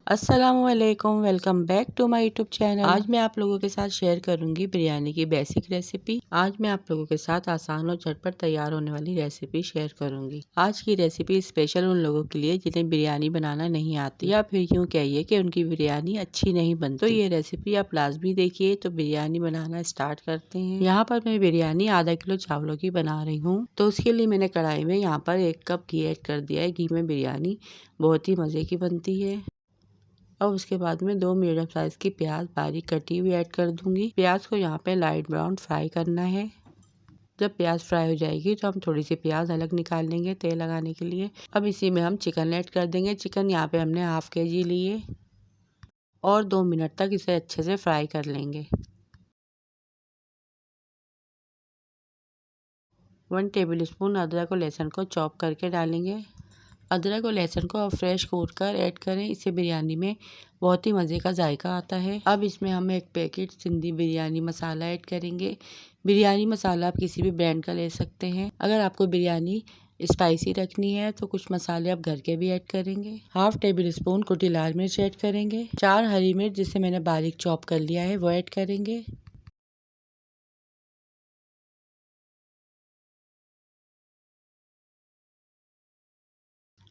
अस्सलामुअलैकुम, welcome back to my YouTube channel. आज मैं आप लोगों के साथ शेयर करूंगी बिरयानी की बेसिक रेसिपी। आज मैं आप लोगों के साथ आसान और झटपट तैयार होने वाली रेसिपी शेयर करूंगी। आज की रेसिपी स्पेशल उन लोगों के लिए जिन्हें बिरयानी बनाना नहीं आती या फिर यूँ कहिए कि उनकी बिरयानी अच्छी नहीं बनती। तो ये रेसिपी आप लाजमी देखिए। तो बिरयानी बनाना स्टार्ट करते हैं। यहाँ पर मैं बिरयानी आधा किलो चावलों की बना रही हूँ। तो उसके लिए मैंने कढ़ाई में यहाँ पर 1 कप घी ऐड कर दिया है। घी में बिरयानी बहुत ही मज़े की बनती है। और उसके बाद में 2 मीडियम साइज की प्याज बारीक कटी हुई ऐड कर दूंगी। प्याज को यहाँ पे लाइट ब्राउन फ्राई करना है। जब प्याज फ्राई हो जाएगी तो हम थोड़ी सी प्याज अलग निकाल लेंगे तेल लगाने के लिए। अब इसी में हम चिकन ऐड कर देंगे। चिकन यहाँ पे हमने हाफ kg लिए और 2 मिनट तक इसे अच्छे से फ्राई कर लेंगे। 1 टेबल स्पून अदरक और लहसुन को चॉप करके डालेंगे। अदरक और लहसुन को अब फ्रेश कूट कर ऐड करें। इससे बिरयानी में बहुत ही मज़े का जायका आता है। अब इसमें हम 1 पैकेट सिंधी बिरयानी मसाला ऐड करेंगे। बिरयानी मसाला आप किसी भी ब्रांड का ले सकते हैं। अगर आपको बिरयानी स्पाइसी रखनी है तो कुछ मसाले आप घर के भी ऐड करेंगे। हाफ टेबल स्पून कुटी लाल मिर्च ऐड करेंगे। 4 हरी मिर्च जिसे मैंने बारीक चॉप कर लिया है वो ऐड करेंगे।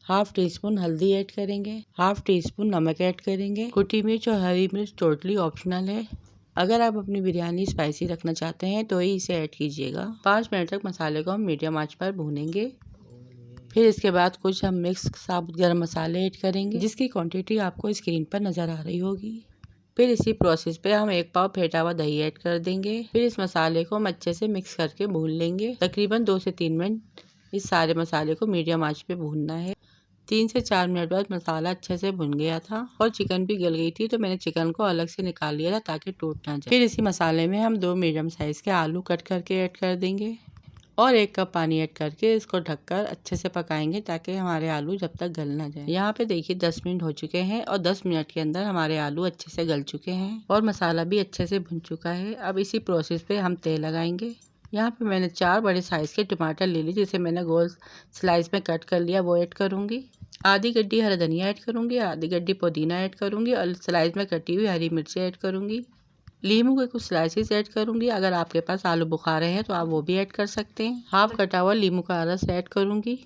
हाफ टी स्पून हल्दी ऐड करेंगे। हाफ टी स्पून नमक ऐड करेंगे। कुटी मिर्च और हरी मिर्च टोटली ऑप्शनल है। अगर आप अपनी बिरयानी स्पाइसी रखना चाहते हैं तो ही इसे ऐड कीजिएगा। 5 मिनट तक मसाले को हम मीडियम आंच पर भूनेंगे। फिर इसके बाद कुछ हम मिक्स साबुत गरम मसाले ऐड करेंगे जिसकी क्वांटिटी आपको स्क्रीन पर नजर आ रही होगी। फिर इसी प्रोसेस पे हम 1 पाव फेटा हुआ दही ऐड कर देंगे। फिर इस मसाले को हम अच्छे से मिक्स करके भून लेंगे। तकरीबन 2 से 3 मिनट इस सारे मसाले को मीडियम आंच पे भूनना है। 3 से 4 मिनट बाद मसाला अच्छे से भुन गया था और चिकन भी गल गई थी। तो मैंने चिकन को अलग से निकाल लिया था ताकि टूट ना जाए। फिर इसी मसाले में हम 2 मीडियम साइज के आलू कट करके ऐड कर देंगे और 1 कप पानी ऐड करके इसको ढककर अच्छे से पकाएंगे ताकि हमारे आलू जब तक गल ना जाए। यहाँ पे देखिए 10 मिनट हो चुके हैं और 10 मिनट के अंदर हमारे आलू अच्छे से गल चुके हैं और मसाला भी अच्छे से भुन चुका है। अब इसी प्रोसेस पे हम तेल लगाएंगे। यहाँ पे मैंने 4 बड़े साइज के टमाटर ले लिए जिसे मैंने गोल स्लाइस में कट कर लिया वो ऐड करूँगी। आधी गड्डी हरा धनिया ऐड करूँगी। आधी गड्डी पुदीना ऐड करूँगी और स्लाइस में कटी हुई हरी मिर्ची ऐड करूँगी। लीमू के कुछ स्लाइसेस ऐड करूँगी। अगर आपके पास आलू बुखारे हैं तो आप वो भी ऐड कर सकते हैं। हाफ कटा हुआ लीमू का रस ऐड करूँगी।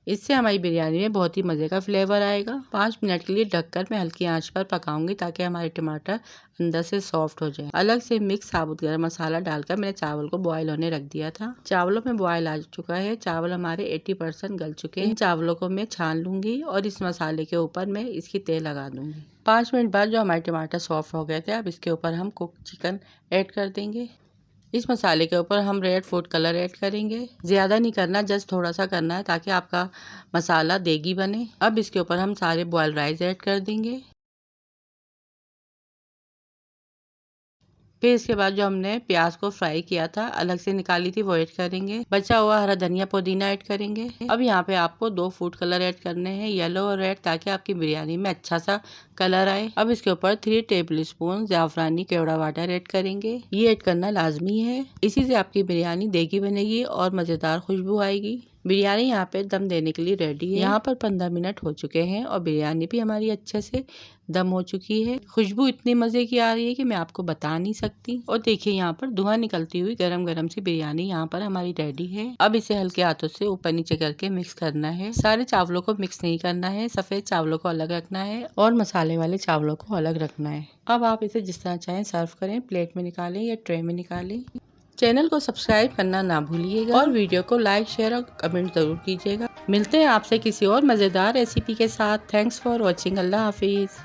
इससे हमारी बिरयानी में बहुत ही मज़े का फ्लेवर आएगा। 5 मिनट के लिए ढककर मैं हल्की आंच पर पकाऊंगी ताकि हमारे टमाटर अंदर से सॉफ्ट हो जाए। अलग से मिक्स साबुत गरम मसाला डालकर मैंने चावल को बॉईल होने रख दिया था। चावलों में बॉईल आ चुका है। चावल हमारे 80% गल चुके हैं। इन चावलों को मैं छान लूंगी और इस मसाले के ऊपर मैं इसकी तेल लगा दूंगी। 5 मिनट बाद जो हमारे टमाटर सॉफ्ट हो गए थे अब इसके ऊपर हम कुक चिकन ऐड कर देंगे। इस मसाले के ऊपर हम रेड फूड कलर ऐड करेंगे। ज़्यादा नहीं करना, जस्ट थोड़ा सा करना है ताकि आपका मसाला देगी बने। अब इसके ऊपर हम सारे बॉयल राइस ऐड कर देंगे। फिर इसके बाद जो हमने प्याज को फ्राई किया था अलग से निकाली थी वो ऐड करेंगे। बचा हुआ हरा धनिया पुदीना ऐड करेंगे। अब यहाँ पे आपको 2 फूड कलर ऐड करने हैं, येलो और रेड, ताकि आपकी बिरयानी में अच्छा सा कलर आए। अब इसके ऊपर 3 टेबल स्पून जाफरानी केवड़ा वाटर ऐड करेंगे। ये ऐड करना लाजमी है। इसी से आपकी बिरयानी देगी बनेगी और मज़ेदार खुशबू आएगी। बिरयानी यहाँ पे दम देने के लिए रेडी है। यहाँ पर 15 मिनट हो चुके हैं और बिरयानी भी हमारी अच्छे से दम हो चुकी है। खुशबू इतनी मज़े की आ रही है कि मैं आपको बता नहीं सकती। और देखिए यहाँ पर धुआं निकलती हुई गरम गरम सी बिरयानी यहाँ पर हमारी रेडी है। अब इसे हल्के हाथों से ऊपर नीचे करके मिक्स करना है। सारे चावलों को मिक्स नहीं करना है, सफ़ेद चावलों को अलग रखना है और मसाले वाले चावलों को अलग रखना है। अब आप इसे जिस तरह चाहें सर्व करें, प्लेट में निकालें या ट्रे में निकालें। चैनल को सब्सक्राइब करना ना भूलिएगा और वीडियो को लाइक शेयर और कमेंट जरूर कीजिएगा। मिलते हैं आपसे किसी और मज़ेदार रेसिपी के साथ। Thanks for watching. अल्लाह हाफिज़।